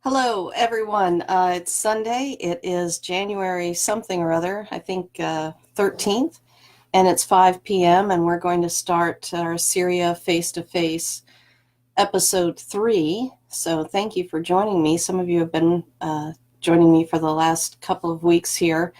Hello, everyone. It's Sunday. It is January something or other, I think 13th, and it's 5 p.m. and we're going to start our Syria face-to-face episode 3. So thank you for joining me. Some of you have been joining me for the last couple of weeks here.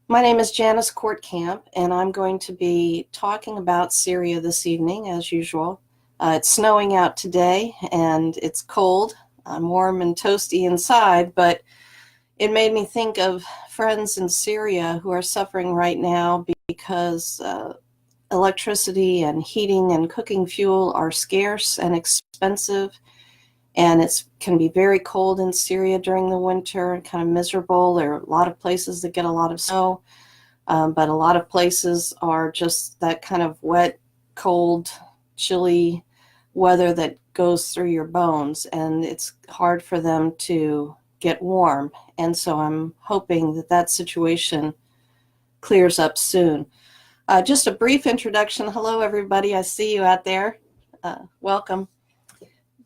My name is Janice Courtcamp, and I'm going to be talking about Syria this evening, as usual. It's snowing out today, and it's cold. I'm warm and toasty inside, but it made me think of friends in Syria who are suffering right now because electricity and heating and cooking fuel are scarce and expensive, and it can be very cold in Syria during the winter, kind of miserable. There are a lot of places that get a lot of snow, but a lot of places are just that kind of wet, cold, chilly weather that goes through your bones, and it's hard for them to get warm. And so I'm hoping that that situation clears up soon. Just a brief introduction. Hello, everybody. I see you out there. Welcome.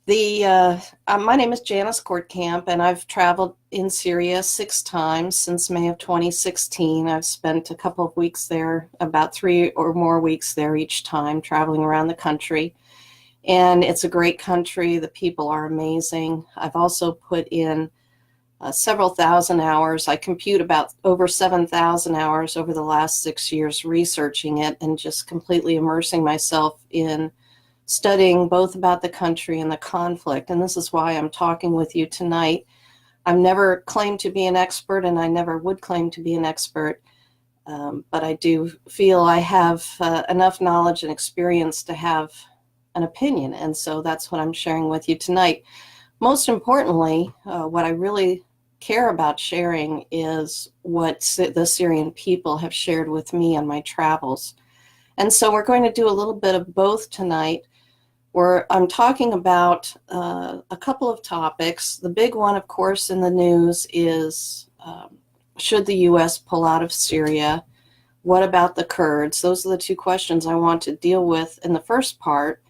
My name is Janice Courtcamp, and I've traveled in Syria 6 times since May of 2016. I've spent a couple of weeks there, about 3 or more weeks there each time, traveling around the country. And it's a great country. The people are amazing. I've also put in several thousand hours. I compute about over 7,000 hours over the last 6 years researching it and just completely immersing myself in studying both about the country and the conflict. And this is why I'm talking with you tonight. I've never claimed to be an expert, and I never would claim to be an expert, but I do feel I have enough knowledge and experience to have an opinion, and so that's what I'm sharing with you tonight. Most importantly, what I really care about sharing is what the Syrian people have shared with me on my travels. And so we're going to do a little bit of both tonight, where I'm talking about a couple of topics. The big one, of course, in the news is should the U.S. pull out of Syria? What about the Kurds? Those are the two questions I want to deal with in the first part,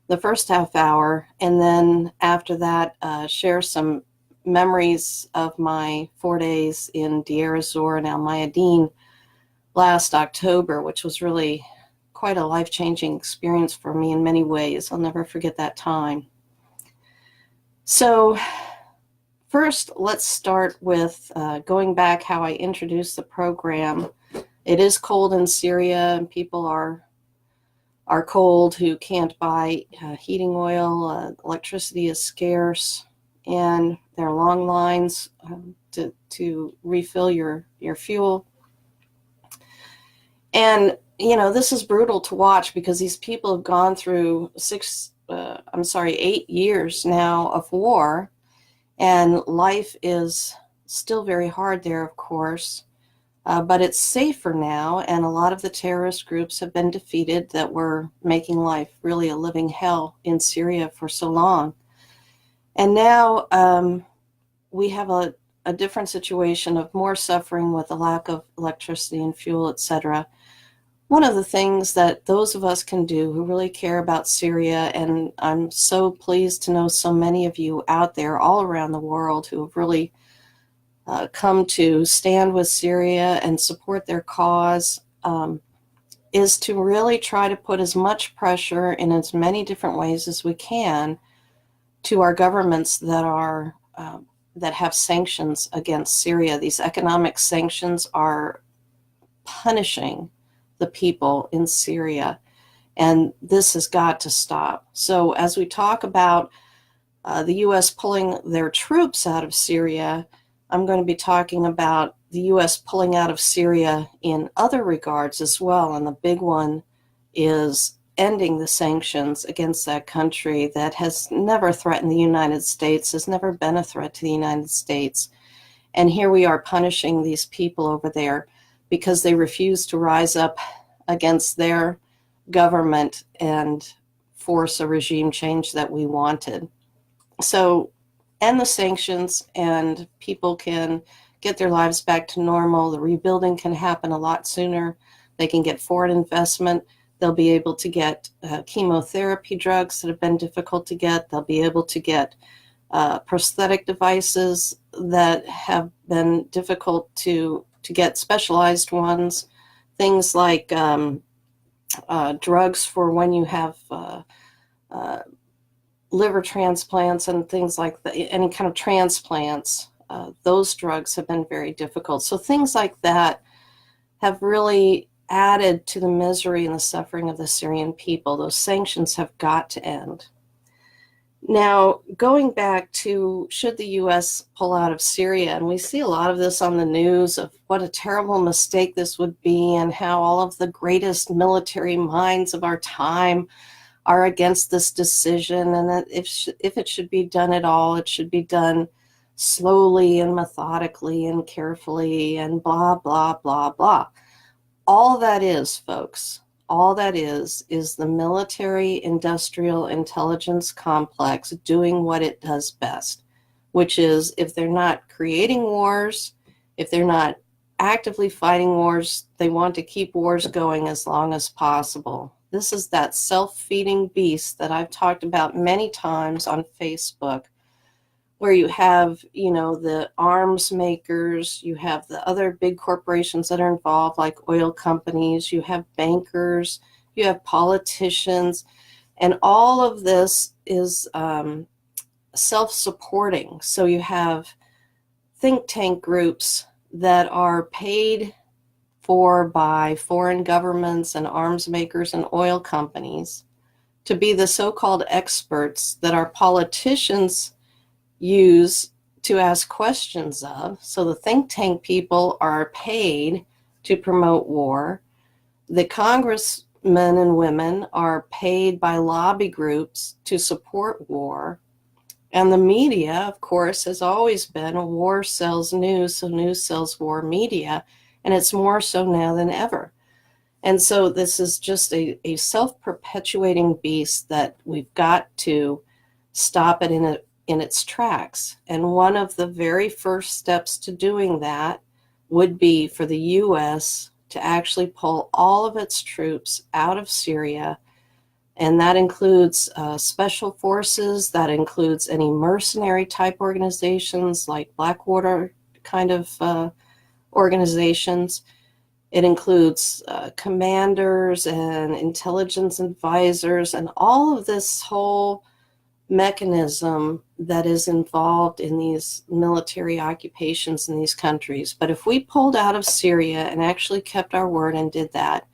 the first half hour, and then after that share some memories of my 4 days in Deir ez-Zor and Al Mayadeen last October, which was really quite a life-changing experience for me in many ways. I'll never forget that time. So first, let's start with going back how I introduced the program. It is cold in Syria, and people are cold who can't buy heating oil. Electricity is scarce, and there are long lines to refill your fuel. And, you know, this is brutal to watch because these people have gone through 8 years now of war, and life is still very hard there, of course. But it's safer now, and a lot of the terrorist groups have been defeated that were making life really a living hell in Syria for so long. And now we have a different situation of more suffering with the lack of electricity and fuel, etc. One of the things that those of us can do who really care about Syria, and I'm so pleased to know so many of you out there all around the world who have really come to stand with Syria and support their cause, is to really try to put as much pressure in as many different ways as we can to our governments that have sanctions against Syria. These economic sanctions are punishing the people in Syria, and this has got to stop. So as we talk about the U.S. pulling their troops out of Syria, I'm going to be talking about the U.S. pulling out of Syria in other regards as well, and the big one is ending the sanctions against that country that has never threatened the United States, has never been a threat to the United States. And here we are punishing these people over there because they refuse to rise up against their government and force a regime change that we wanted. So end the sanctions, and people can get their lives back to normal. The rebuilding can happen a lot sooner. They can get foreign investment. They'll be able to get chemotherapy drugs that have been difficult to get. They'll be able to get prosthetic devices that have been difficult to get, specialized ones, things like drugs for when you have uh, liver transplants and things like that, any kind of transplants. Those drugs have been very difficult. So things like that have really added to the misery and the suffering of the Syrian people. Those sanctions have got to end. Now, going back to, should the U.S. pull out of Syria, and we see a lot of this on the news of what a terrible mistake this would be, and how all of the greatest military minds of our time are against this decision, and that if it should be done at all, it should be done slowly and methodically and carefully and blah, blah, blah, blah. All that is, folks, all that is the military industrial intelligence complex doing what it does best, which is, if they're not creating wars, if they're not actively fighting wars, they want to keep wars going as long as possible. This is that self-feeding beast that I've talked about many times on Facebook, where you have, the arms makers, you have the other big corporations that are involved, like oil companies, you have bankers, you have politicians, and all of this is self-supporting. So you have think tank groups that are paid for by foreign governments and arms makers and oil companies to be the so-called experts that our politicians use to ask questions of. So the think tank people are paid to promote war. The congressmen and women are paid by lobby groups to support war. And the media, of course, has always been war sells news, so news sells war media, and it's more so now than ever. And so this is just a self-perpetuating beast that we've got to stop it in its tracks. And one of the very first steps to doing that would be for the U.S. to actually pull all of its troops out of Syria. And that includes special forces, that includes any mercenary type organizations like Blackwater kind of organizations. It includes commanders and intelligence advisors and all of this whole mechanism that is involved in these military occupations in these countries. But if we pulled out of Syria and actually kept our word and did that,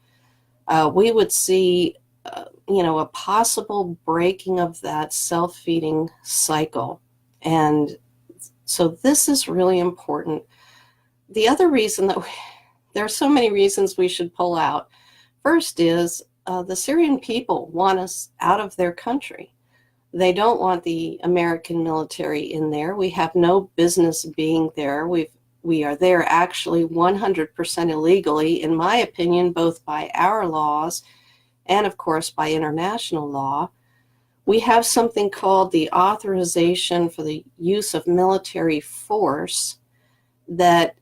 we would see a possible breaking of that self-feeding cycle. And so this is really important. The other reason that there are so many reasons we should pull out. First is the Syrian people want us out of their country. They don't want the American military in there. We have no business being there. We are there actually 100% illegally, in my opinion, both by our laws and, of course, by international law. We have something called the Authorization for the Use of Military Force that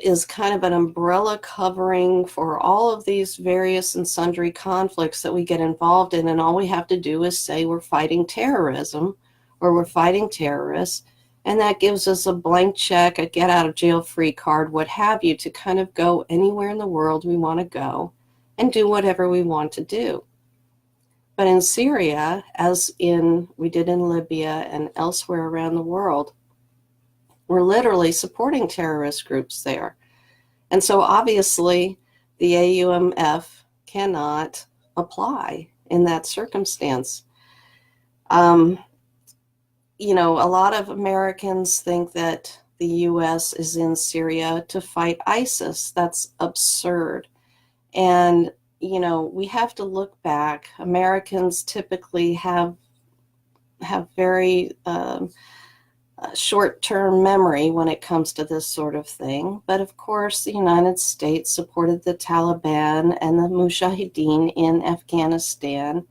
is kind of an umbrella covering for all of these various and sundry conflicts that we get involved in, and all we have to do is say we're fighting terrorism or we're fighting terrorists, and that gives us a blank check, a get out of jail free card, what have you, to kind of go anywhere in the world we want to go and do whatever we want to do. But in Syria, as we did in Libya and elsewhere around the world, we're literally supporting terrorist groups there. And so obviously the AUMF cannot apply in that circumstance. A lot of Americans think that the U.S. is in Syria to fight ISIS. That's absurd. And, we have to look back. Americans typically have very short-term memory when it comes to this sort of thing. But of course, the United States supported the Taliban and the Mujahideen in Afghanistan.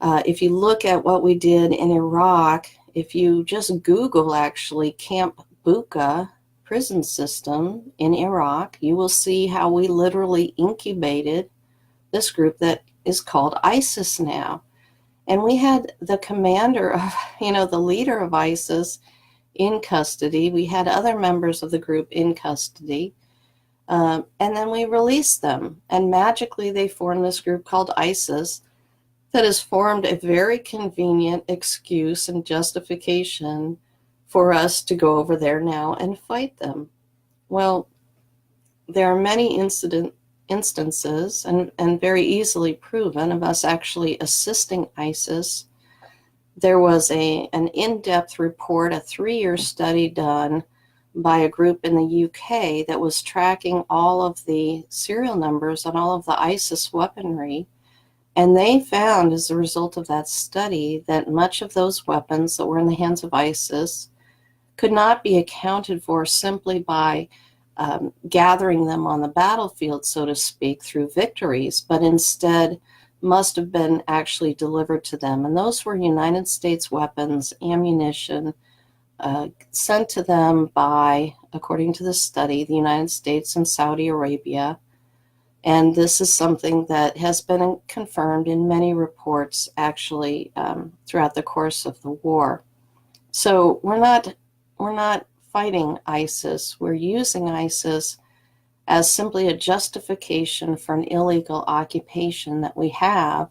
If you look at what we did in Iraq, if you just Google actually Camp Bucca prison system in Iraq, you will see how we literally incubated this group that is called ISIS now. And we had the commander of, the leader of ISIS in custody. We had other members of the group in custody. And then we released them. And magically, they formed this group called ISIS that has formed a very convenient excuse and justification for us to go over there now and fight them. Well, there are many instances and very easily proven of us actually assisting ISIS. There was an in-depth report, a 3-year study done by a group in the UK that was tracking all of the serial numbers on all of the ISIS weaponry. And they found, as a result of that study, that much of those weapons that were in the hands of ISIS could not be accounted for simply by gathering them on the battlefield, so to speak, through victories, but instead must have been actually delivered to them. And those were United States weapons, ammunition, sent to them by, according to the study, the United States and Saudi Arabia. And this is something that has been confirmed in many reports, actually, throughout the course of the war. So we're not fighting ISIS. We're using ISIS as simply a justification for an illegal occupation that we have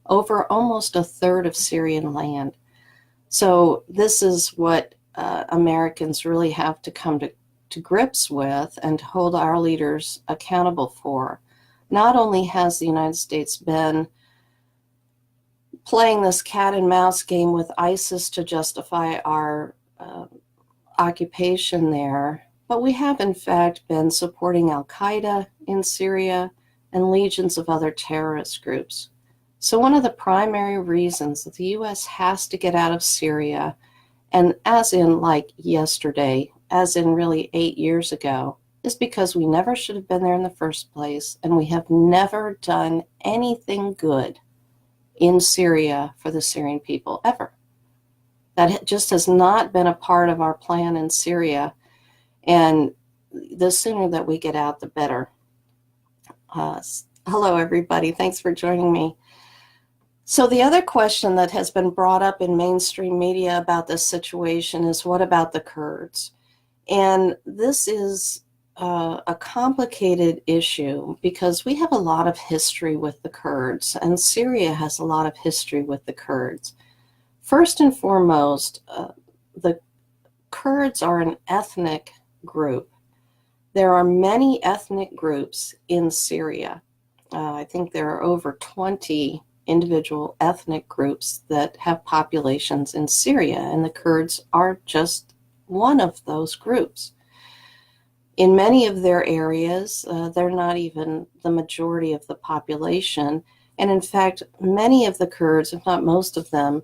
over almost a third of Syrian land. So this is what Americans really have to come to grips with and hold our leaders accountable for. Not only has the United States been playing this cat and mouse game with ISIS to justify our occupation there, but we have in fact been supporting Al-Qaeda in Syria and legions of other terrorist groups. So one of the primary reasons that the U.S. has to get out of Syria, and as in like yesterday, as in really 8 years ago, is because we never should have been there in the first place, and we have never done anything good in Syria for the Syrian people, ever. That just has not been a part of our plan in Syria, and the sooner that we get out, the better. Hello, everybody. Thanks for joining me. So the other question that has been brought up in mainstream media about this situation is, what about the Kurds? And this is a complicated issue because we have a lot of history with the Kurds, and Syria has a lot of history with the Kurds. First and foremost, the Kurds are an ethnic group. There are many ethnic groups in Syria. I think there are over 20 individual ethnic groups that have populations in Syria, and the Kurds are just one of those groups. In many of their areas, they're not even the majority of the population. And in fact, many of the Kurds, if not most of them,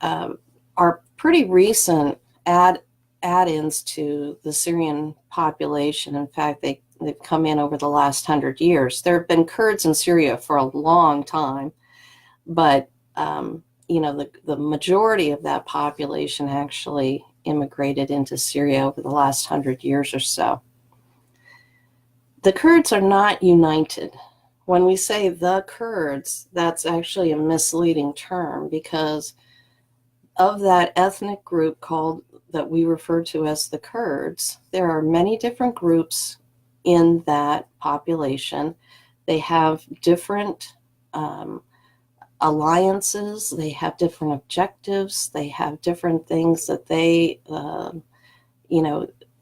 are pretty recent add-ins to the Syrian population. In fact, they've come in over the last 100 years. There have been Kurds in Syria for a long time, but the majority of that population actually immigrated into Syria over the last 100 years or so. The Kurds are not united. When we say the Kurds, that's actually a misleading term, because of that ethnic group that we refer to as the Kurds, there are many different groups in that population. They have different alliances, they have different objectives, they have different things that they,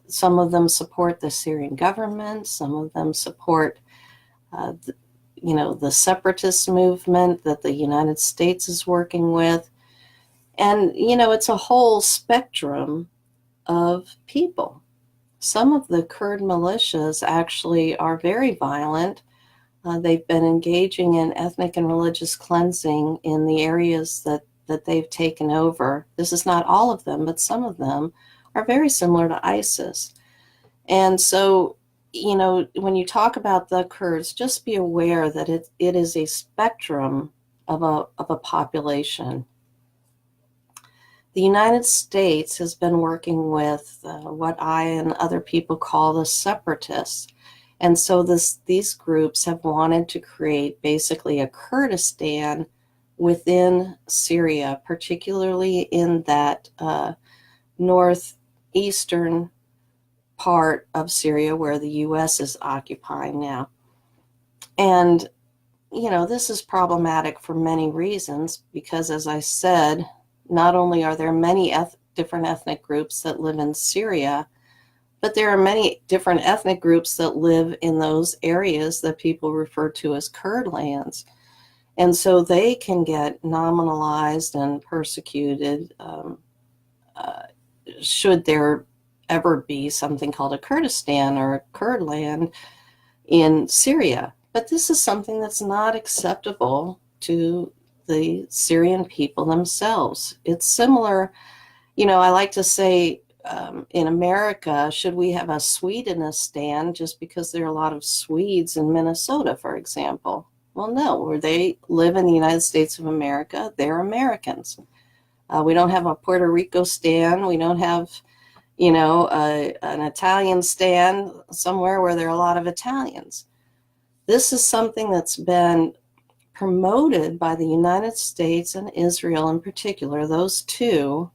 some of them support the Syrian government, some of them support, the separatist movement that the United States is working with. And, it's a whole spectrum of people. Some of the Kurd militias actually are very violent. They've been engaging in ethnic and religious cleansing in the areas that they've taken over. This is not all of them, but some of them are very similar to ISIS. And so, when you talk about the Kurds, just be aware that it is a spectrum of a population. The United States has been working with what I and other people call the separatists. And so these groups have wanted to create basically a Kurdistan within Syria, particularly in that northeastern part of Syria where the U.S. is occupying now. And, this is problematic for many reasons because, as I said, not only are there many different ethnic groups that live in Syria, but there are many different ethnic groups that live in those areas that people refer to as Kurd lands. And so they can get nominalized and persecuted should there ever be something called a Kurdistan or a Kurd land in Syria. But this is something that's not acceptable to the Syrian people themselves. It's similar, I like to say, in America, should we have a Swedenistan just because there are a lot of Swedes in Minnesota, for example? Well, no, where they live in the United States of America, they're Americans. We don't have a Puerto Rico stan. We don't have, an Italian stan somewhere where there are a lot of Italians. This is something that's been promoted by the United States and Israel in particular. Those two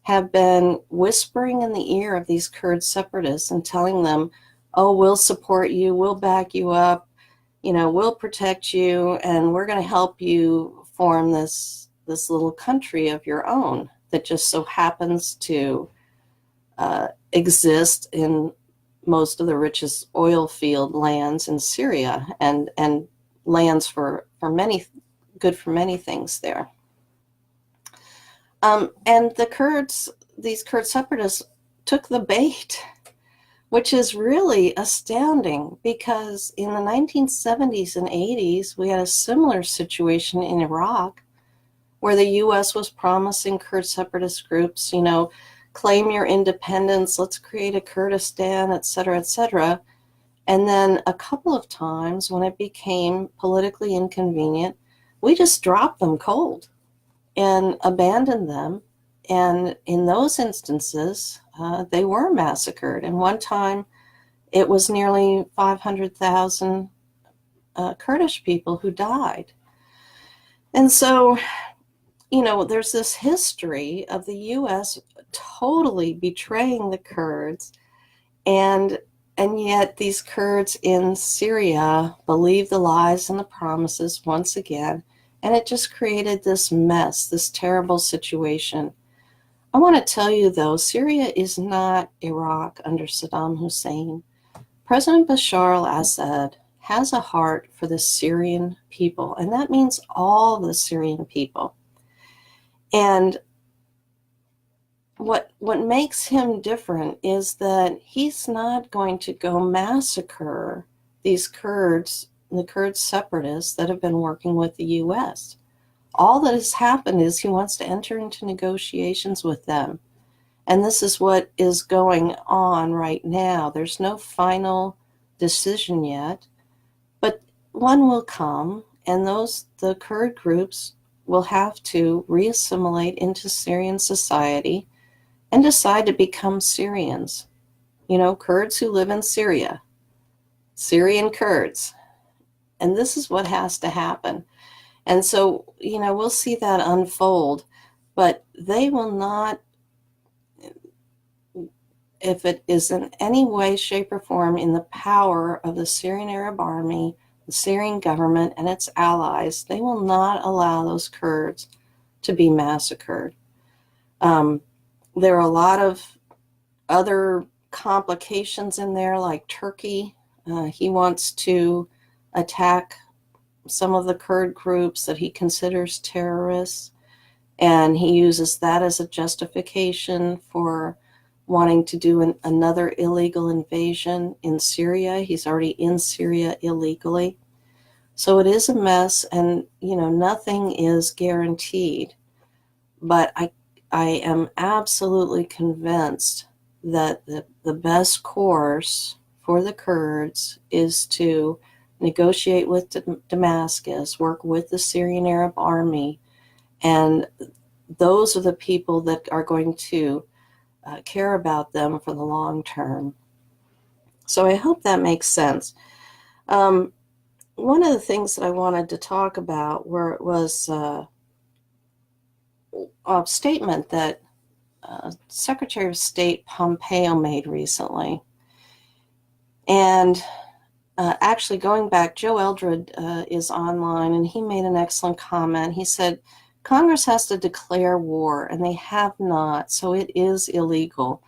have been whispering in the ear of these Kurd separatists and telling them, oh, we'll support you, we'll back you up, we'll protect you, and we're going to help you form this little country of your own that just so happens to exist in most of the richest oil field lands in Syria and lands for many things there. And these Kurd separatists took the bait, which is really astounding because in the 1970s and 80s, we had a similar situation in Iraq where the U.S. was promising Kurd separatist groups, claim your independence, let's create a Kurdistan, et cetera, And then a couple of times when it became politically inconvenient, we just dropped them cold and abandoned them. And in those instances, they were massacred. And one time, it was nearly 500,000 Kurdish people who died. And so, there's this history of the U.S. totally betraying the Kurds, and yet these Kurds in Syria believe the lies and the promises once again, and it just created this mess, this terrible situation. I want to tell you, though, Syria is not Iraq under Saddam Hussein. President Bashar al-Assad has a heart for the Syrian people, and that means all the Syrian people. And what makes him different is that he's not going to go massacre these Kurds, the Kurd separatists that have been working with the U.S. All that has happened is he wants to enter into negotiations with them. And this is what is going on right now. There's no final decision yet, but one will come, and the Kurd groups will have to reassimilate into Syrian society and decide to become Syrians. Kurds who live in Syria, Syrian Kurds. And this is what has to happen. And so, we'll see that unfold, but they will not, if it is in any way, shape, or form in the power of the Syrian Arab Army, the Syrian government, and its allies, they will not allow those Kurds to be massacred. There are a lot of other complications in there, like Turkey. He wants to attack some of the Kurd groups that he considers terrorists, and he uses that as a justification for wanting to do another illegal invasion in Syria. He's already in Syria illegally. So it is a mess, and nothing is guaranteed. But I am absolutely convinced that the best course for the Kurds is to negotiate with Damascus, work with the Syrian Arab Army, and those are the people that are going to care about them for the long term. So I hope that makes sense. One of the things that I wanted to talk about was statement that Secretary of State Pompeo made recently. And actually, going back, Joe Eldred is online, and he made an excellent comment. He said, Congress has to declare war, and they have not, so it is illegal.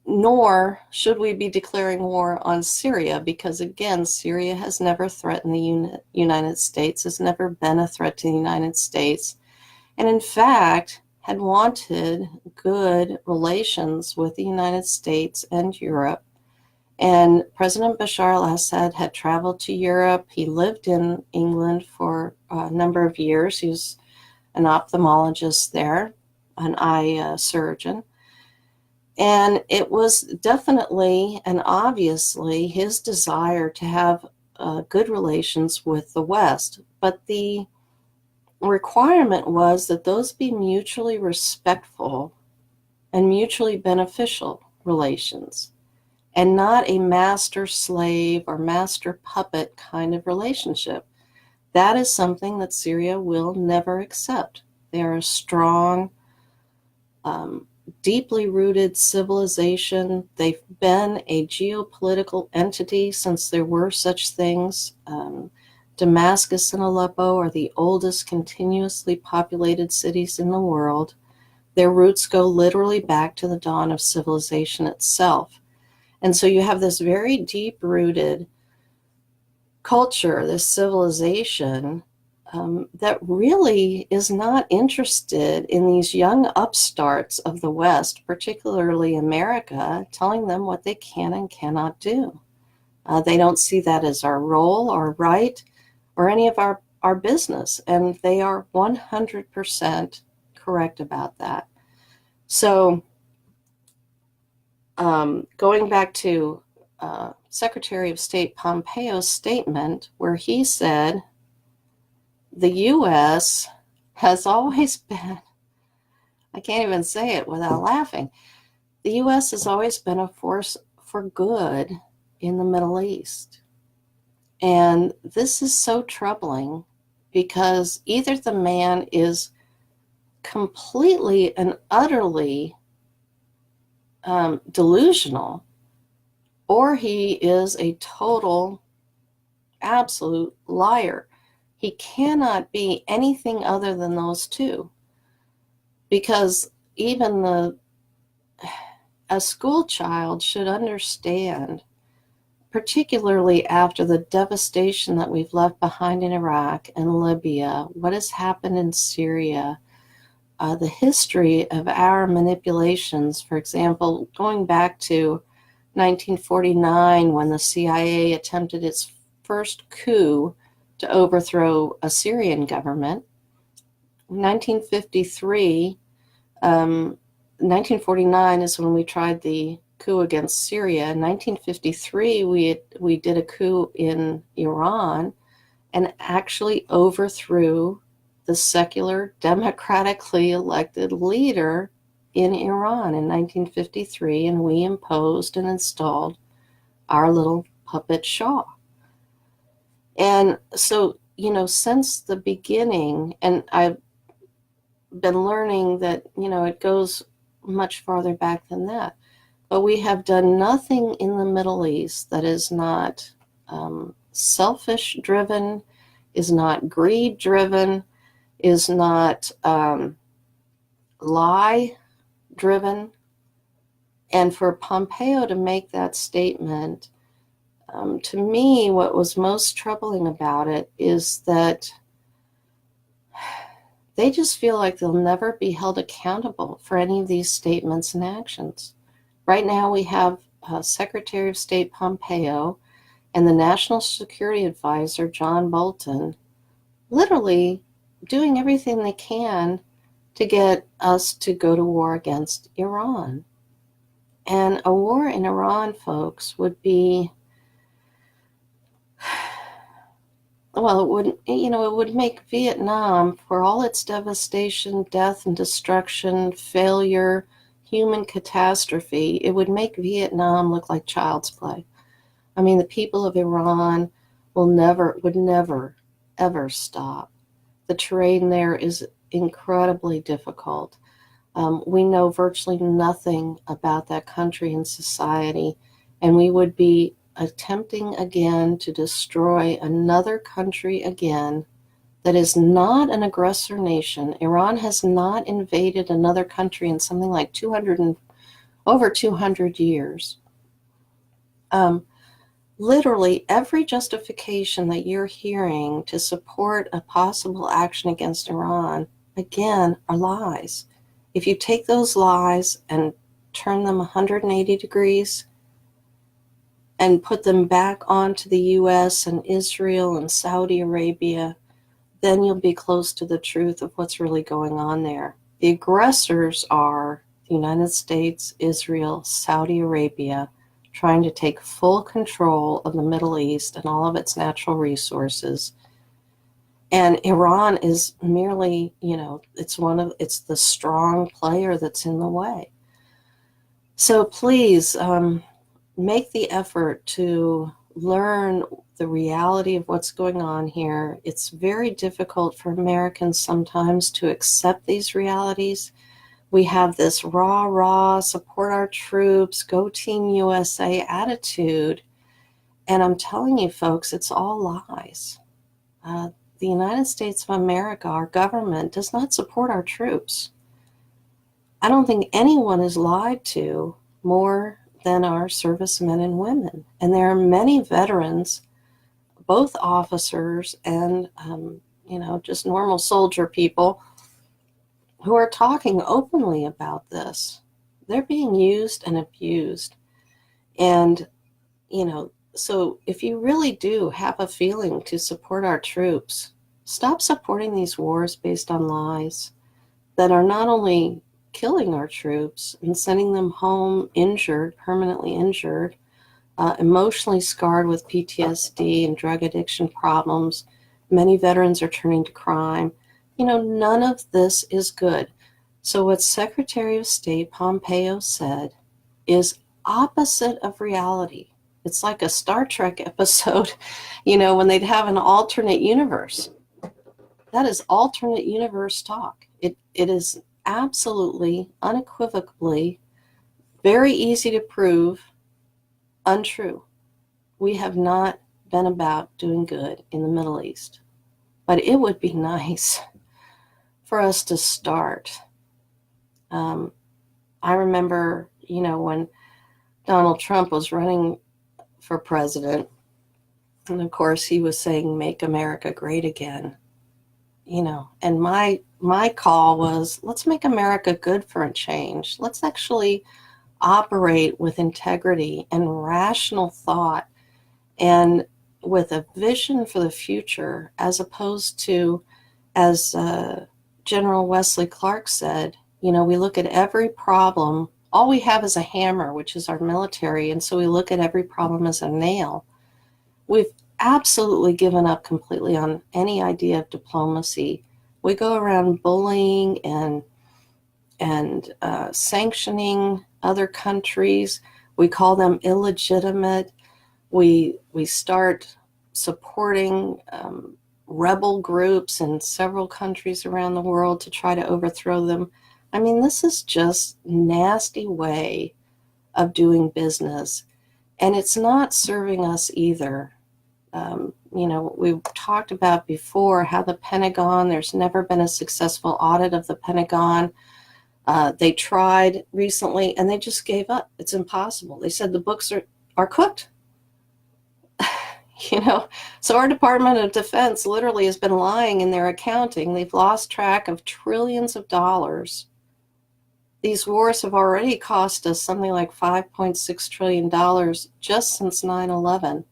Nor should we be declaring war on Syria, because, again, Syria has never threatened the United States, has never been a threat to the United States, and in fact had wanted good relations with the United States and Europe. And President Bashar al-Assad had traveled to Europe. He lived in England for a number of years. He was an ophthalmologist there, an eye surgeon. And it was definitely and obviously his desire to have good relations with the West. But the requirement was that those be mutually respectful and mutually beneficial relations, and not a master-slave or master-puppet kind of relationship. That is something that Syria will never accept. They are a strong, deeply rooted civilization. They've been a geopolitical entity since there were such things. Damascus and Aleppo are the oldest continuously populated cities in the world. Their roots go literally back to the dawn of civilization itself. And so you have this very deep-rooted culture, this civilization, that really is not interested in these young upstarts of the West, particularly America, telling them what they can and cannot do. They don't see that as our role or right or any of our business, and they are 100% correct about that. So going back to Secretary of State Pompeo's statement, where he said, the U.S. has always been, I can't even say it without laughing, the U.S. has always been a force for good in the Middle East. And this is so troubling, because either the man is completely and utterly delusional, or he is a total, absolute liar. He cannot be anything other than those two, because even a school child should understand, particularly after the devastation that we've left behind in Iraq and Libya, what has happened in Syria, the history of our manipulations. For example, going back to 1949, when the CIA attempted its first coup to overthrow a Syrian government. 1949 is when we tried the coup against Syria. In 1953, we did a coup in Iran and actually overthrew the secular, democratically elected leader in Iran in 1953, and we imposed and installed our little puppet Shah. And so, since the beginning, and I've been learning that, it goes much farther back than that, but we have done nothing in the Middle East that is not selfish-driven, is not greed-driven, is not lie-driven. And for Pompeo to make that statement, to me, what was most troubling about it is that they just feel like they'll never be held accountable for any of these statements and actions. Right now, we have Secretary of State Pompeo and the National Security Advisor, John Bolton, literally doing everything they can to get us to go to war against Iran. And a war in Iran, folks, would be, well, it would make Vietnam, for all its devastation, death and destruction, failure, human catastrophe, it would make Vietnam look like child's play. I mean, the people of Iran would never, ever stop. The terrain there is incredibly difficult. We know virtually nothing about that country and society, and we would be attempting again to destroy another country again that is not an aggressor nation. Iran has not invaded another country in something like over 200 years. Literally every justification that you're hearing to support a possible action against Iran, again, are lies. If you take those lies and turn them 180 degrees and put them back onto the US and Israel and Saudi Arabia, then you'll be close to the truth of what's really going on there. The aggressors are the United States, Israel, Saudi Arabia, trying to take full control of the Middle East and all of its natural resources. And Iran is merely, it's the strong player that's in the way. So please make the effort to learn the reality of what's going on here. It's very difficult for Americans sometimes to accept these realities. We have this rah, support our troops, go Team USA attitude. And I'm telling you, folks, it's all lies. The United States of America, our government, does not support our troops. I don't think anyone is lied to more than our servicemen and women. And there are many veterans, both officers and, just normal soldier people, who are talking openly about this. They're being used and abused. And, so if you really do have a feeling to support our troops, stop supporting these wars based on lies that are not only killing our troops and sending them home injured, permanently injured, emotionally scarred with PTSD and drug addiction problems. Many veterans are turning to crime. None of this is good. So what Secretary of State Pompeo said is opposite of reality. It's like a Star Trek episode, when they'd have an alternate universe. That is alternate universe talk. It is absolutely, unequivocally, very easy to prove untrue. We have not been about doing good in the Middle East. But it would be nice for us to start. I remember, when Donald Trump was running for president, and of course he was saying, "Make America great again." And my call was, let's make America good for a change. Let's actually operate with integrity and rational thought and with a vision for the future, as opposed to, as General Wesley Clark said, we look at every problem. All we have is a hammer, which is our military, and so we look at every problem as a nail. We've absolutely given up completely on any idea of diplomacy. We go around bullying and sanctioning other countries. We call them illegitimate. We start supporting rebel groups in several countries around the world to try to overthrow them. I mean, this is just a nasty way of doing business, and it's not serving us either. We've talked about before how the Pentagon, there's never been a successful audit of the Pentagon. They tried recently and they just gave up. It's impossible. They said the books are cooked. So our Department of Defense literally has been lying in their accounting. They've lost track of trillions of dollars. These wars have already cost us something like $5.6 trillion just since 9/11.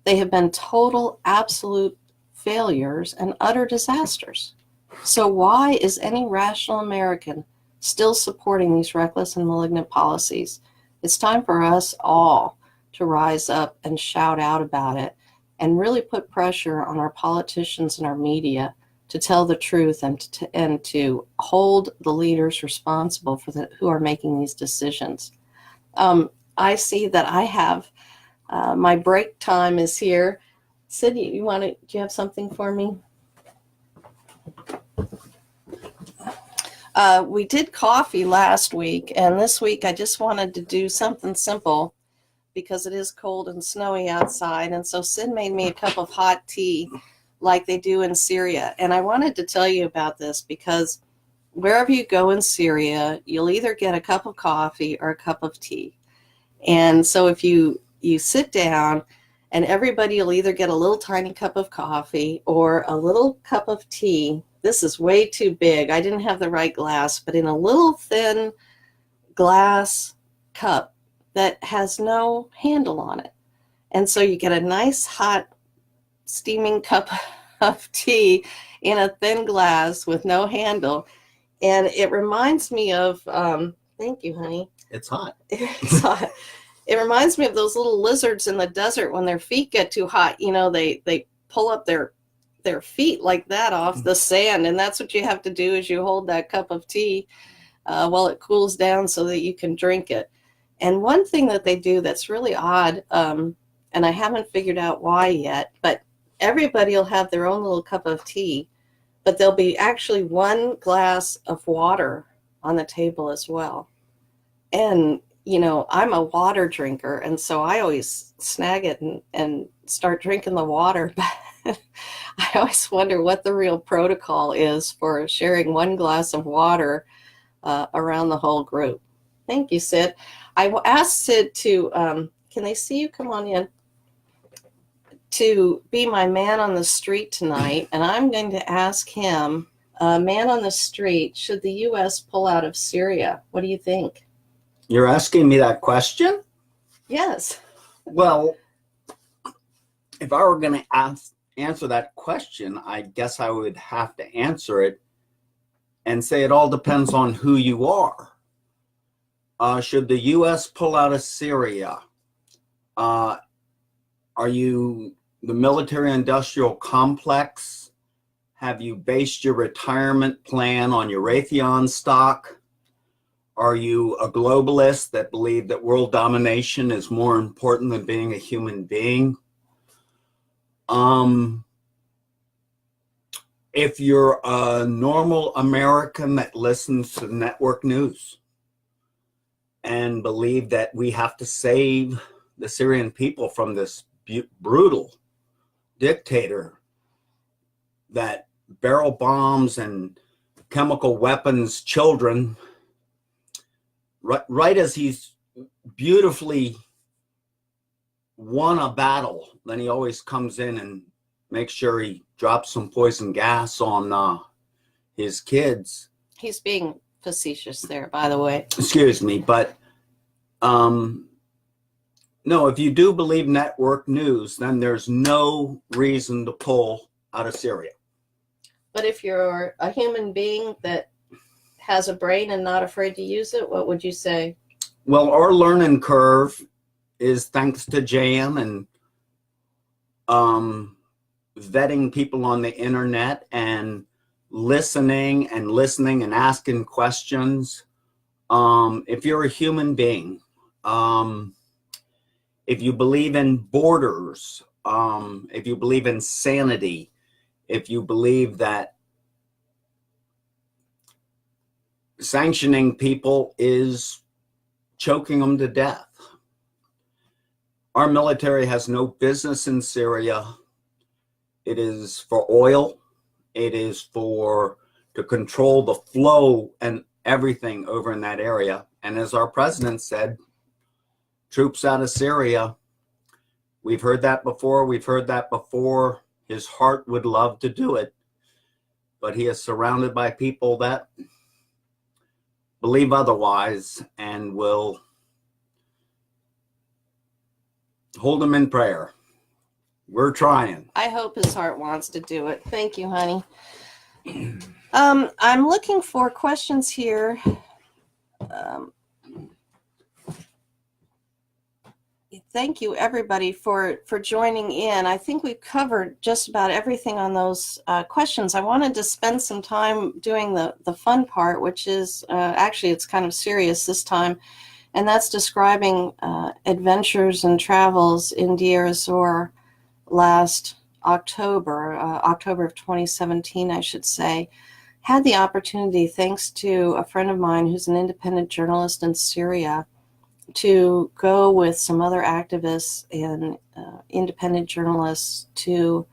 They have been total, absolute failures and utter disasters. So why is any rational American still supporting these reckless and malignant policies? It's time for us all to rise up and shout out about it and really put pressure on our politicians and our media to tell the truth and to hold the leaders responsible who are making these decisions. I see that I have my break time is here. Sid, do you have something for me? We did coffee last week, and this week I just wanted to do something simple because it is cold and snowy outside. And so Sid made me a cup of hot tea like they do in Syria. And I wanted to tell you about this because wherever you go in Syria, you'll either get a cup of coffee or a cup of tea. And so if you sit down, and everybody will either get a little tiny cup of coffee or a little cup of tea. This is way too big. I didn't have the right glass, but in a little thin glass cup that has no handle on it. And so you get a nice hot steaming cup of tea in a thin glass with no handle. And it reminds me of, thank you, honey. It's hot. It's hot. It reminds me of those little lizards in the desert when their feet get too hot. You know, they pull up their feet like that off the sand. And that's what you have to do is you hold that cup of tea while it cools down so that you can drink it. And one thing that they do that's really odd, and I haven't figured out why yet, but everybody will have their own little cup of tea, but there'll be actually one glass of water on the table as well. And you know, I'm a water drinker, and so I always snag it and start drinking the water. But I always wonder what the real protocol is for sharing one glass of water around the whole group. Thank you, Sid. I asked Sid to, can they see you? Come on in. To be my man on the street tonight, and I'm going to ask him, man on the street, should the U.S. pull out of Syria? What do you think? You're asking me that question? Yes. Well, if I were going to answer that question, I guess I would have to answer it and say it all depends on who you are. Should the U.S. pull out of Syria? Are you the military-industrial complex? Have you based your retirement plan on your Raytheon stock? Are you a globalist that believe that world domination is more important than being a human being? If you're a normal American that listens to network news and believe that we have to save the Syrian people from this brutal dictator that barrel bombs and chemical weapons children, right as he's beautifully won a battle, then he always comes in and makes sure he drops some poison gas on his kids. He's being facetious there, by the way. Excuse me, but no, if you do believe network news, then there's no reason to pull out of Syria. But if you're a human being that has a brain and not afraid to use it, what would you say? Well, our learning curve is thanks to Jan and vetting people on the internet and listening and asking questions. If you're a human being, if you believe in borders, if you believe in sanity, if you believe that sanctioning people is choking them to death. Our military has no business in Syria. It is for oil. It is to control the flow and everything over in that area. And as our president said, troops out of Syria. We've heard that before. His heart would love to do it, but he is surrounded by people that believe otherwise and will hold him in prayer. We're trying. I hope his heart wants to do it. Thank you, honey. I'm looking for questions here. Thank you, everybody, for joining in. I think we've covered just about everything on those questions. I wanted to spend some time doing the fun part, which is actually it's kind of serious this time, and that's describing adventures and travels in Deir ez-Zor last October of 2017, I should say. had the opportunity, thanks to a friend of mine who's an independent journalist in Syria, to go with some other activists and independent journalists to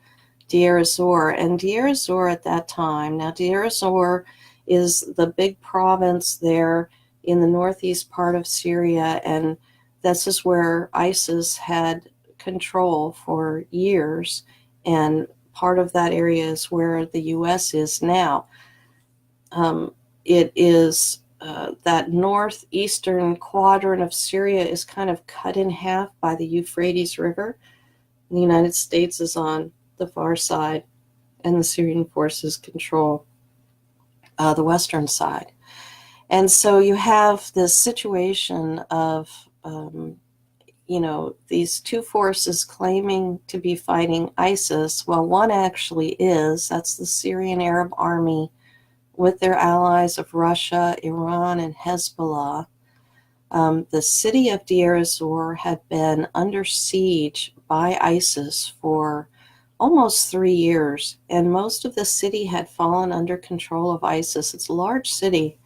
Deir ez-Zor. And Deir ez-Zor at that time, now Deir ez-Zor is the big province there in the northeast part of Syria, and this is where ISIS had control for years, and part of that area is where the U.S. is now. It is that northeastern quadrant of Syria is kind of cut in half by the Euphrates River. The United States is on the far side, and the Syrian forces control the western side. And so you have this situation of, these two forces claiming to be fighting ISIS. Well, one actually is. That's the Syrian Arab Army with their allies of Russia, Iran, and Hezbollah. The city of Deir ez-Zor had been under siege by ISIS for almost 3 years, and most of the city had fallen under control of ISIS. It's a large city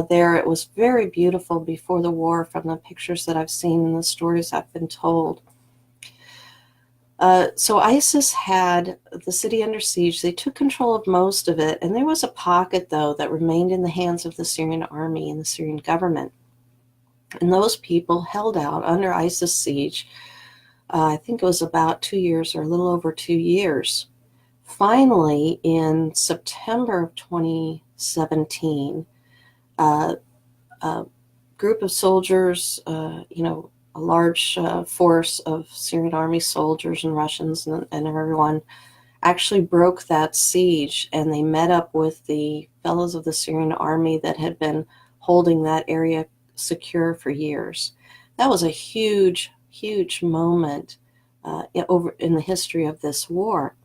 there. It was very beautiful before the war from the pictures that I've seen and the stories I've been told. So ISIS had the city under siege. They took control of most of it, and there was a pocket, though, that remained in the hands of the Syrian army and the Syrian government. And those people held out under ISIS siege. I think it was about 2 years, or a little over 2 years. Finally, in September of 2017, a group of soldiers, a large force of Syrian army soldiers and Russians and everyone actually broke that siege, and they met up with the fellows of the Syrian army that had been holding that area secure for years. That was a huge, huge moment in the history of this war.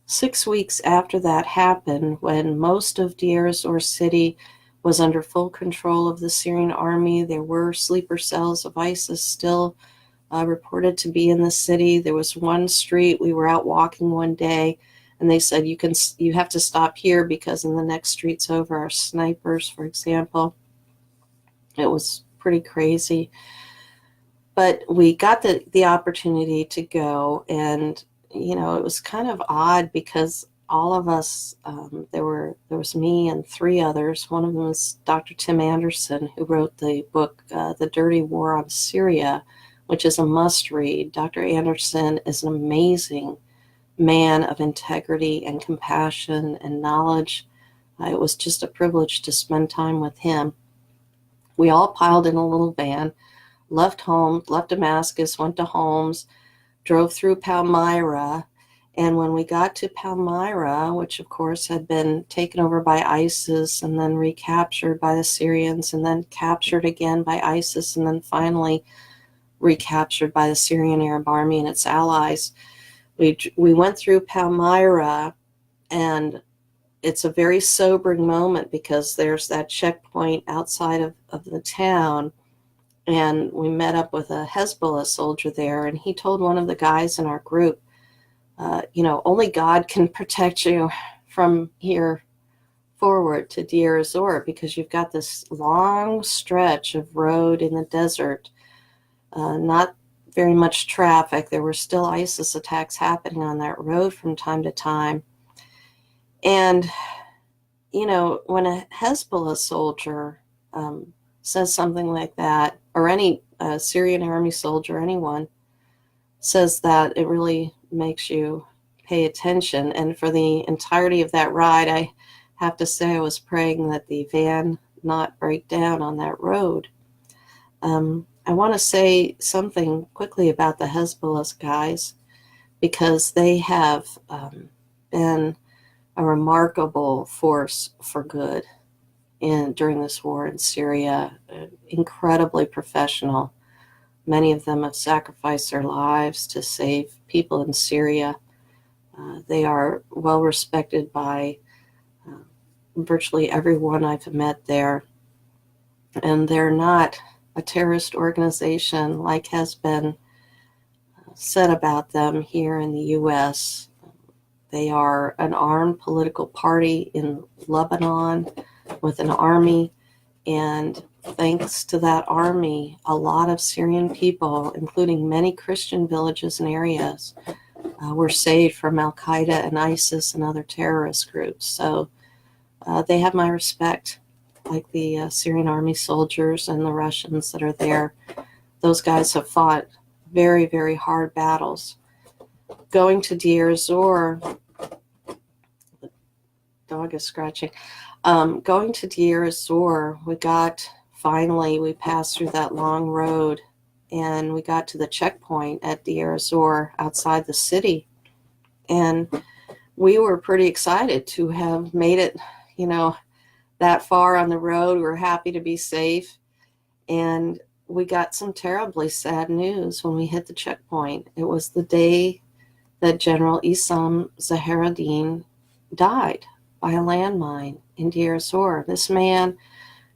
6 weeks after that happened, when most of Deir ez-Zor city was under full control of the Syrian army, there were sleeper cells of ISIS still reported to be in the city. There was one street, we were out walking one day, and they said, you have to stop here because in the next streets over are snipers, for example. It was pretty crazy. But we got the opportunity to go, and it was kind of odd because all of us, there was me and 3 others. One of them was Dr. Tim Anderson, who wrote the book, The Dirty War on Syria, which is a must-read. Dr. Anderson is an amazing man of integrity and compassion and knowledge. It was just a privilege to spend time with him. We all piled in a little van, left Damascus, went to Homs, drove through Palmyra, and when we got to Palmyra, which of course had been taken over by ISIS and then recaptured by the Syrians and then captured again by ISIS and then finally recaptured by the Syrian Arab Army and its allies, we went through Palmyra, and it's a very sobering moment because there's that checkpoint outside of the town, and we met up with a Hezbollah soldier there, and he told one of the guys in our group, only God can protect you from here forward to Deir ez-Zor, because you've got this long stretch of road in the desert, not very much traffic. There were still ISIS attacks happening on that road from time to time. And, when a Hezbollah soldier says something like that, or any Syrian army soldier, anyone says that, it really makes you pay attention. And for the entirety of that ride, I have to say I was praying that the van not break down on that road. I want to say something quickly about the Hezbollah guys, because they have been a remarkable force for good during this war in Syria. Incredibly professional. Many of them have sacrificed their lives to save people in Syria. They are well respected by virtually everyone I've met there. And they're not a terrorist organization like has been said about them here in the U.S. They are an armed political party in Lebanon with an army, and thanks to that army, a lot of Syrian people, including many Christian villages and areas, were saved from Al Qaeda and ISIS and other terrorist groups. So they have my respect, like the Syrian army soldiers and the Russians that are there. Those guys have fought very, very hard battles. Going to Deir ez-Zor, the dog is scratching. Going to Deir ez-Zor, we passed through that long road, and we got to the checkpoint at Deir ez-Zor outside the city. And we were pretty excited to have made it, that far on the road. We were happy to be safe. And we got some terribly sad news when we hit the checkpoint. It was the day that General Issam Zaharuddin died by a landmine in Deir ez-Zor. This man,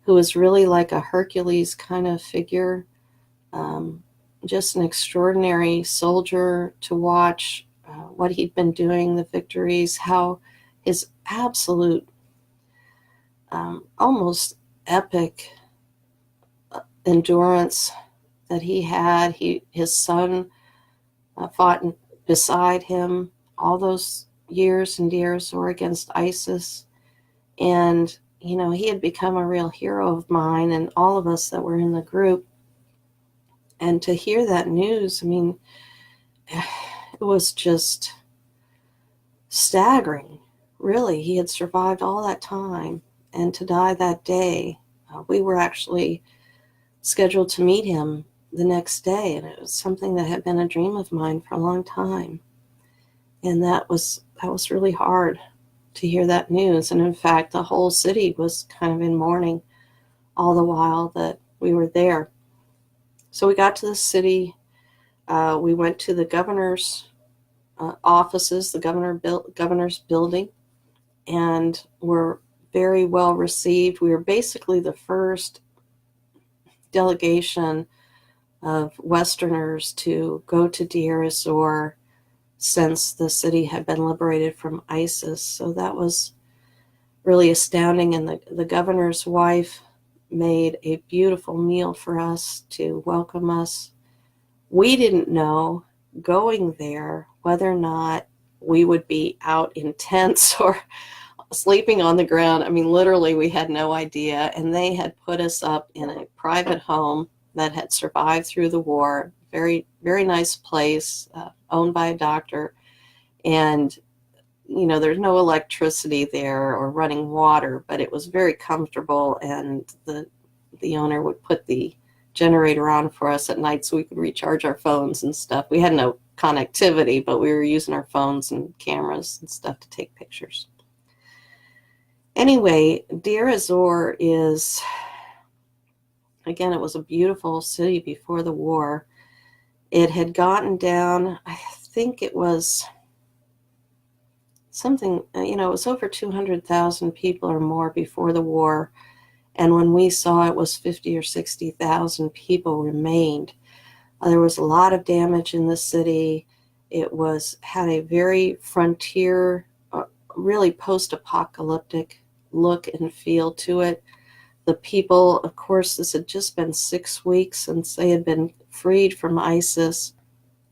who was really like a Hercules kind of figure, just an extraordinary soldier to watch, what he'd been doing, the victories, how his absolute, almost epic endurance that he had. His son fought beside him all those years in Deir ez-Zor against ISIS. And, he had become a real hero of mine and all of us that were in the group. And to hear that news, it was just staggering, really. He had survived all that time, and to die that day, we were actually scheduled to meet him the next day, and it was something that had been a dream of mine for a long time. And that was really hard to hear that news. And in fact, the whole city was kind of in mourning all the while that we were there. So we got to the city. We went to the governor's offices, the governor's building, and were very well received. We were basically the first delegation of Westerners to go to Deir ez-Zor since the city had been liberated from ISIS. So that was really astounding. And the governor's wife made a beautiful meal for us to welcome us. We didn't know going there whether or not we would be out in tents or sleeping on the ground. Literally, we had no idea. And they had put us up in a private home that had survived through the war. Very, very nice place, owned by a doctor. And, there's no electricity there or running water, but it was very comfortable. And the owner would put the generator on for us at night so we could recharge our phones and stuff. We had no connectivity, but we were using our phones and cameras and stuff to take pictures. Anyway, Deir ez-Zor is, again, it was a beautiful city before the war. It had gotten down, I think it was something, it was over 200,000 people or more before the war. And when we saw it was 50 or 60,000 people remained. There was a lot of damage in the city. It had a very frontier, really post-apocalyptic look and feel to it. The people, of course, this had just been 6 weeks since they had been freed from ISIS.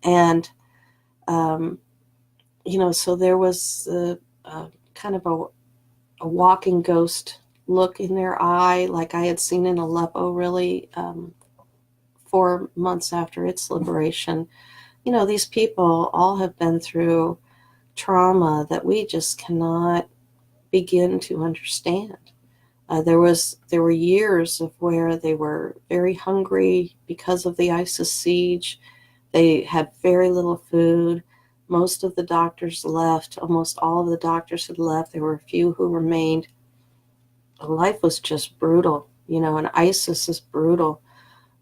And, so there was kind of a walking ghost look in their eye, like I had seen in Aleppo, really, 4 months after its liberation. These people all have been through trauma that we just cannot begin to understand. There were years of where they were very hungry because of the ISIS siege. They had very little food. Most of the doctors left. Almost all of the doctors had left. There were a few who remained. Life was just brutal, and ISIS is brutal.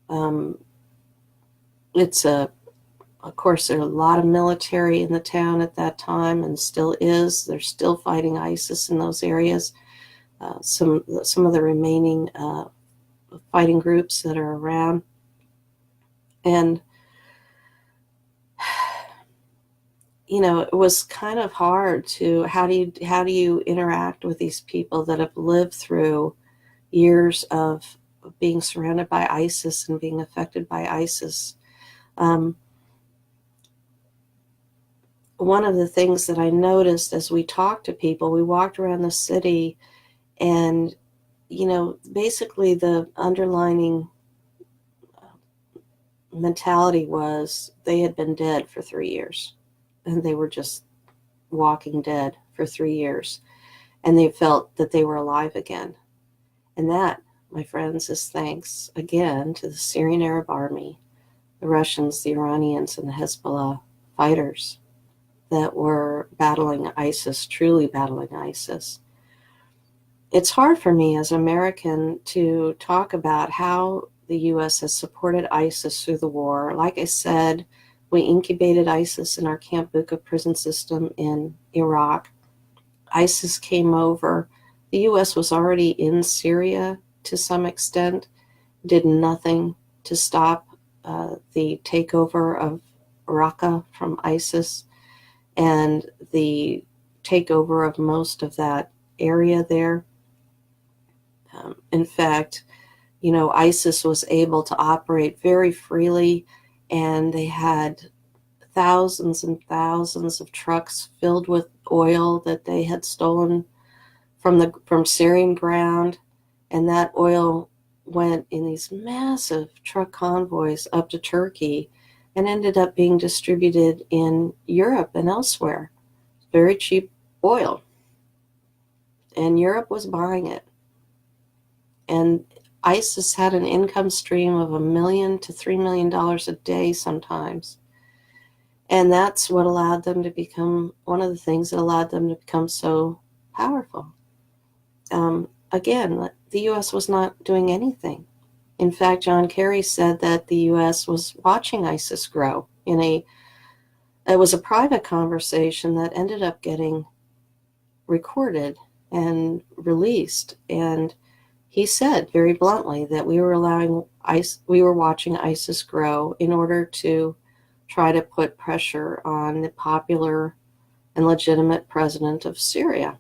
Of course, there are a lot of military in the town at that time, and still is. They're still fighting ISIS in those areas. Some of the remaining fighting groups that are around. And, it was kind of hard to, how do you interact with these people that have lived through years of being surrounded by ISIS and being affected by ISIS. One of the things that I noticed as we talked to people, we walked around the city, and basically the underlining mentality was they had been dead for 3 years, and they were just walking dead for 3 years, and they felt that they were alive again. And that, my friends, is thanks again to the Syrian Arab Army, the Russians, the Iranians, and the Hezbollah fighters that were battling ISIS, truly battling ISIS. It's hard for me as an American to talk about how the U.S. has supported ISIS through the war. Like I said, we incubated ISIS in our Camp Bucca prison system in Iraq. ISIS came over. The U.S. was already in Syria to some extent, did nothing to stop the takeover of Raqqa from ISIS and the takeover of most of that area there. In fact, ISIS was able to operate very freely, and they had thousands and thousands of trucks filled with oil that they had stolen from Syrian ground, and that oil went in these massive truck convoys up to Turkey and ended up being distributed in Europe and elsewhere. Very cheap oil. And Europe was buying it. And ISIS had an income stream of $1 million to $3 million a day sometimes. And that's what allowed them to become, one of the things that allowed them to become so powerful. Again, the U.S. was not doing anything. In fact, John Kerry said that the U.S. was watching ISIS grow. It was a private conversation that ended up getting recorded and released. And he said very bluntly that we were watching ISIS grow in order to try to put pressure on the popular and legitimate president of Syria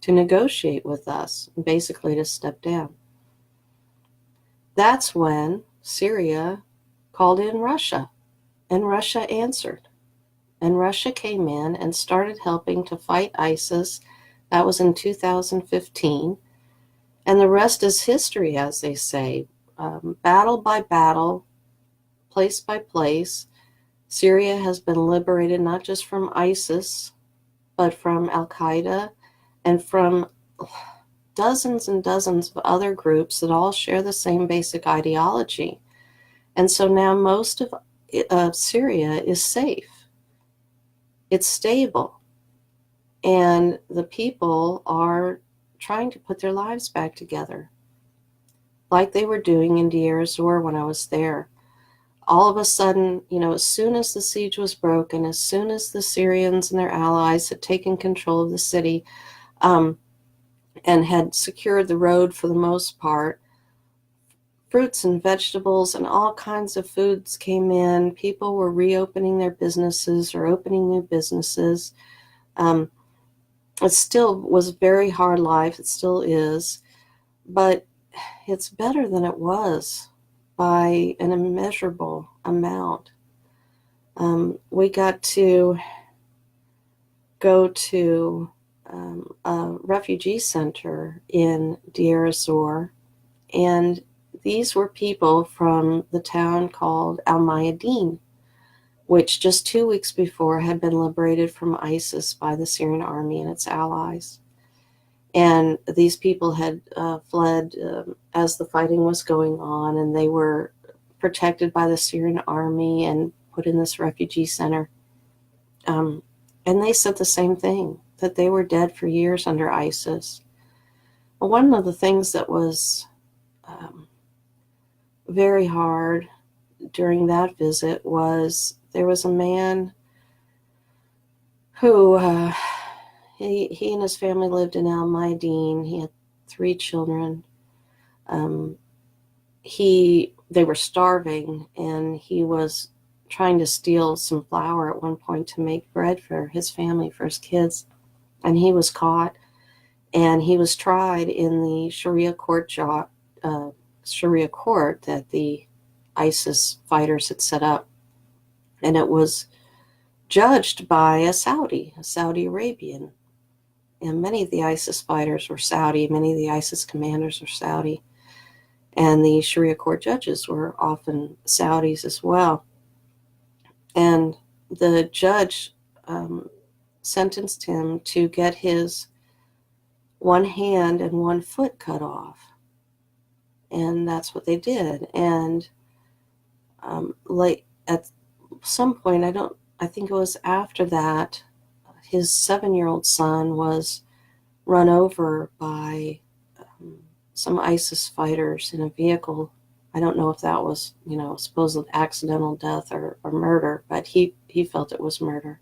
to negotiate with us, basically to step down. That's when Syria called in Russia, and Russia answered. And Russia came in and started helping to fight ISIS. That was in 2015. And the rest is history, as they say. Battle by battle, place by place, Syria has been liberated not just from ISIS, but from Al-Qaeda and from dozens and dozens of other groups that all share the same basic ideology. And so now most of Syria is safe. It's stable. And the people are trying to put their lives back together, like they were doing in Deir ez-Zor when I was there. All of a sudden, as soon as the siege was broken, as soon as the Syrians and their allies had taken control of the city, and had secured the road for the most part, fruits and vegetables and all kinds of foods came in. People were reopening their businesses or opening new businesses. It still was a very hard life. It still is. But it's better than it was by an immeasurable amount. We got to go to a refugee center in Deir ez-Zor, and these were people from the town called Al-Mayadeen, which just 2 weeks before had been liberated from ISIS by the Syrian army and its allies. And these people had fled as the fighting was going on, and they were protected by the Syrian army and put in this refugee center. And they said the same thing, that they were dead for years under ISIS. One of the things that was very hard during that visit was there was a man who he and his family lived in Al-Mayadeen. He had 3 children. They were starving, and he was trying to steal some flour at one point to make bread for his family, for his kids. And he was caught, and he was tried in the Sharia court that the ISIS fighters had set up. And it was judged by a Saudi Arabian. And many of the ISIS fighters were Saudi, many of the ISIS commanders were Saudi. And the Sharia court judges were often Saudis as well. And the judge sentenced him to get his one hand and one foot cut off. And that's what they did. And at some point, I think it was after that, his 7-year-old son was run over by some ISIS fighters in a vehicle. I don't know if that was, supposed accidental death or murder, but he felt it was murder.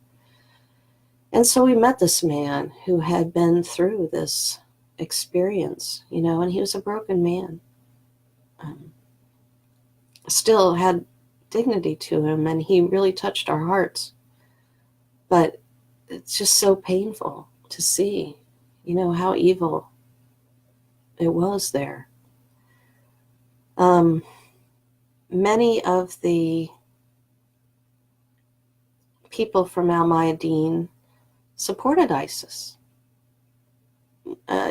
And so we met this man who had been through this experience, and he was a broken man. Still had dignity to him, and he really touched our hearts. But it's just so painful to see, how evil it was there. Many of the people from Al Mayadeen supported ISIS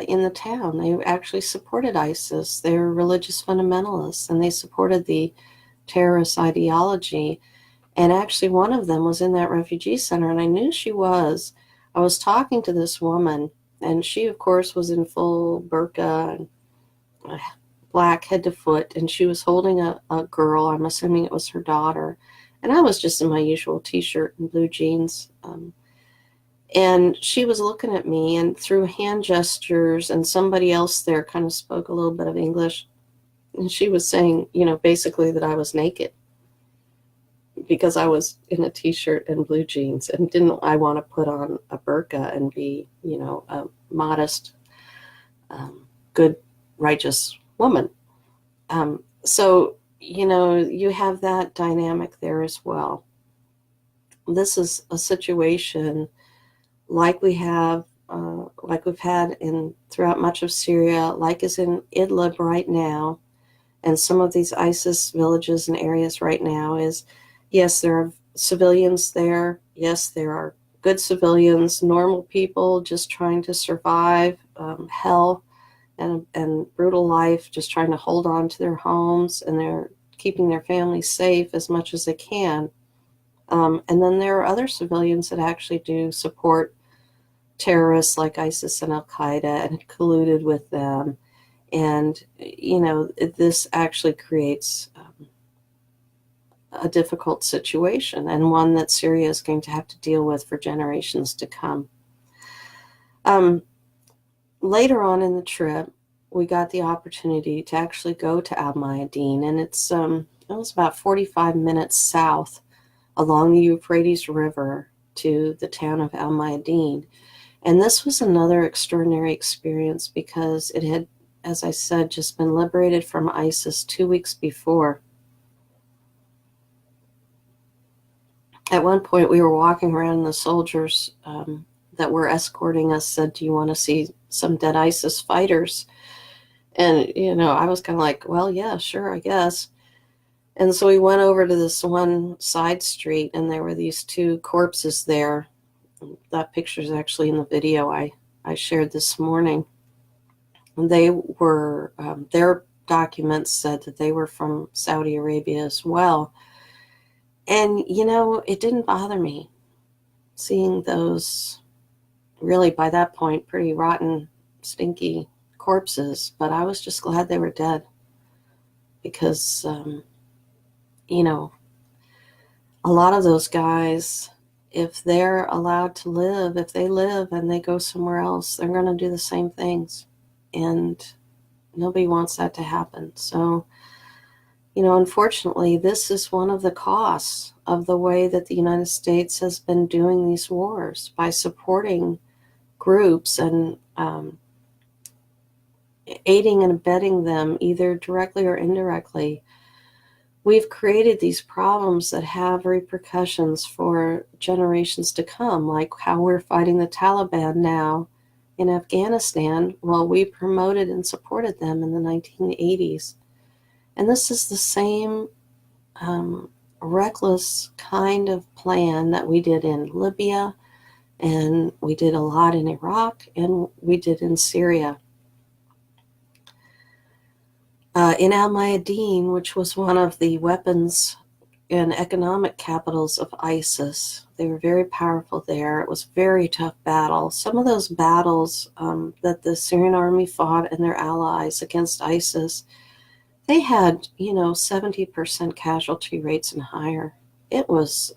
in the town. They actually supported ISIS. They were religious fundamentalists, and they supported the terrorist ideology. And actually, one of them was in that refugee center, and I knew she was. I was talking to this woman, and she, of course, was in full burqa and black head to foot, and she was holding a girl. I'm assuming it was her daughter. And I was just in my usual t-shirt and blue jeans. And she was looking at me, and through hand gestures, and somebody else there kind of spoke a little bit of English. And she was saying, basically that I was naked because I was in a t-shirt and blue jeans, and didn't I want to put on a burqa and be, a modest, good, righteous woman. So, you have that dynamic there as well. This is a situation like we've had throughout much of Syria, like is in Idlib right now, and some of these ISIS villages and areas right now is, yes, there are civilians there. Yes, there are good civilians, normal people just trying to survive hell and brutal life, just trying to hold on to their homes, and they're keeping their families safe as much as they can. And then there are other civilians that actually do support terrorists like ISIS and Al-Qaeda and colluded with them. And, this actually creates a difficult situation, and one that Syria is going to have to deal with for generations to come. Later on in the trip, we got the opportunity to actually go to Al Mayadeen, and it was about 45 minutes south along the Euphrates River to the town of Al Mayadeen. And this was another extraordinary experience because it had, as I said, just been liberated from ISIS 2 weeks before. At one point, we were walking around, and the soldiers that were escorting us said, "Do you want to see some dead ISIS fighters?" And, I was kind of like, well, yeah, sure, I guess. And so we went over to this one side street, and there were these 2 corpses there. That picture is actually in the video I shared this morning. And they were, their documents said that they were from Saudi Arabia as well. And, it didn't bother me seeing those really, by that point, pretty rotten, stinky corpses. But I was just glad they were dead because, a lot of those guys, if they're allowed to live, if they live and they go somewhere else, they're going to do the same things. And nobody wants that to happen. So, unfortunately, this is one of the costs of the way that the United States has been doing these wars, by supporting groups and aiding and abetting them either directly or indirectly we've created these problems that have repercussions for generations to come, like how we're fighting the Taliban now in Afghanistan. Well, we promoted and supported them in the 1980s. And this is the same reckless kind of plan that we did in Libya, and we did a lot in Iraq, and we did in Syria. In Al Mayadeen, which was one of the weapons and economic capitals of ISIS, they were very powerful there. It was a very tough battle. Some of those battles that the Syrian army fought and their allies against ISIS, they had, 70% casualty rates and higher. It was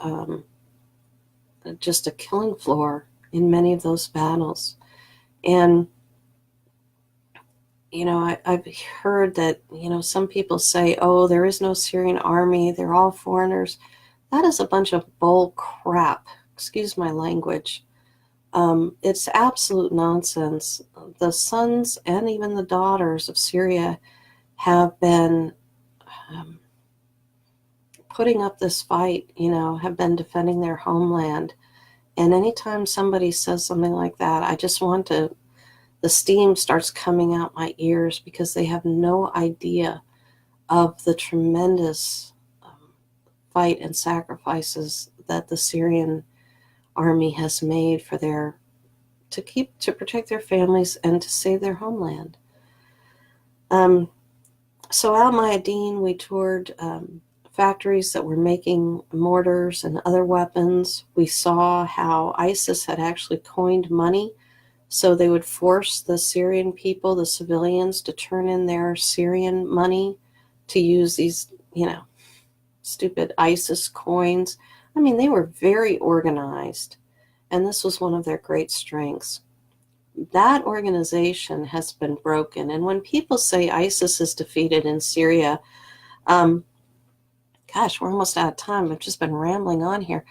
just a killing floor in many of those battles. And I've heard that, some people say, oh, there is no Syrian army, they're all foreigners. That is a bunch of bull crap. Excuse my language. It's absolute nonsense. The sons and even the daughters of Syria have been putting up this fight, have been defending their homeland. And anytime somebody says something like that, I just want to, the steam starts coming out my ears, because they have no idea of the tremendous fight and sacrifices that the Syrian army has made for to protect their families and to save their homeland. So Al Mayadeen, we toured factories that were making mortars and other weapons. We saw how ISIS had actually coined money, so they would force the Syrian people, the civilians, to turn in their Syrian money to use these, stupid ISIS coins. I mean, they were very organized, and this was one of their great strengths. That organization has been broken. And when people say ISIS is defeated in Syria, gosh, we're almost out of time. I've just been rambling on here.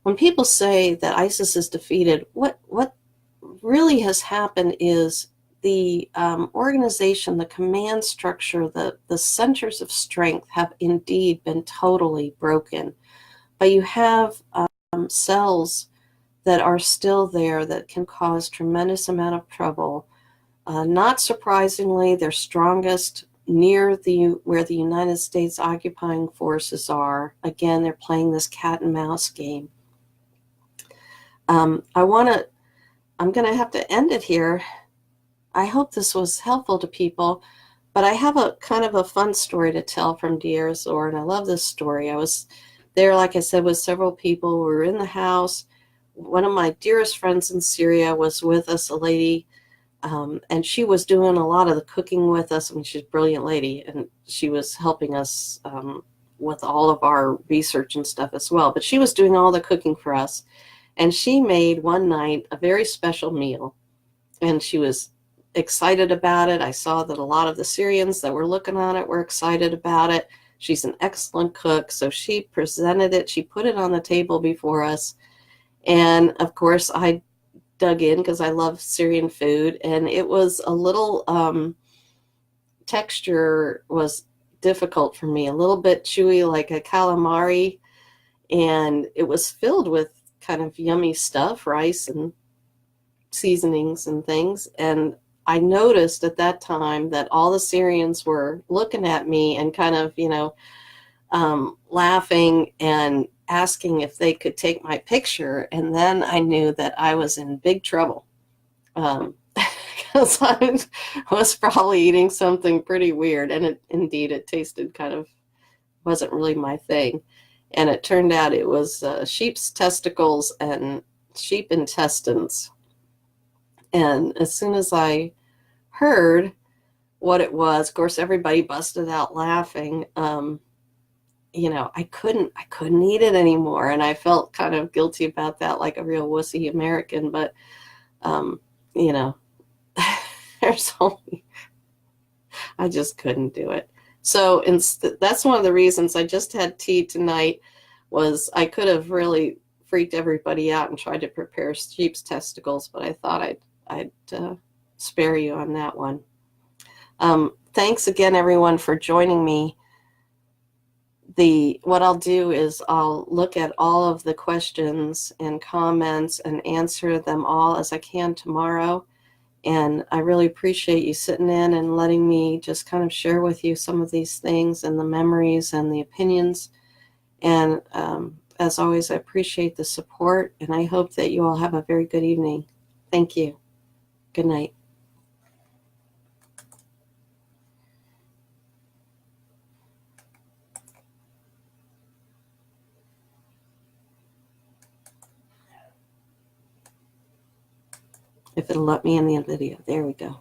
When people say that ISIS is defeated, what really has happened is the organization, the command structure, the centers of strength have indeed been totally broken. But you have cells that are still there that can cause tremendous amount of trouble. Not surprisingly, they're strongest near where the United States occupying forces are. Again, they're playing this cat and mouse game. I'm going to have to end it here. I hope this was helpful to people, but I have a kind of a fun story to tell from Deir ez-Zor, and I love this story. I was there, like I said, with several people. We were in the house. One of my dearest friends in Syria was with us, a lady, and she was doing a lot of the cooking with us. I mean, she's a brilliant lady, and she was helping us with all of our research and stuff as well. But she was doing all the cooking for us, and she made one night a very special meal, and she was excited about it. I saw that a lot of the Syrians that were looking on it were excited about it. She's an excellent cook, so she presented it. She put it on the table before us. And of course, I dug in because I love Syrian food, and it was a little texture was difficult for me, a little bit chewy like a calamari, and it was filled with kind of yummy stuff, rice and seasonings and things. And I noticed at that time that all the Syrians were looking at me and kind of, laughing and asking if they could take my picture. And then I knew that I was in big trouble, because I was probably eating something pretty weird. And it tasted wasn't really my thing. And it turned out it was sheep's testicles and sheep intestines. And as soon as I heard what it was, of course, everybody busted out laughing. I couldn't eat it anymore. And I felt kind of guilty about that, like a real wussy American. But, there's only, I just couldn't do it. So that's one of the reasons I just had tea tonight, was I could have really freaked everybody out and tried to prepare sheep's testicles, but I thought I'd spare you on that one. Thanks again, everyone, for joining me. what I'll do is I'll look at all of the questions and comments and answer them all as I can tomorrow. And I really appreciate you sitting in and letting me just kind of share with you some of these things and the memories and the opinions. And as always, I appreciate the support, and I hope that you all have a very good evening. Thank you. Good night. If it'll let me in the video. There we go.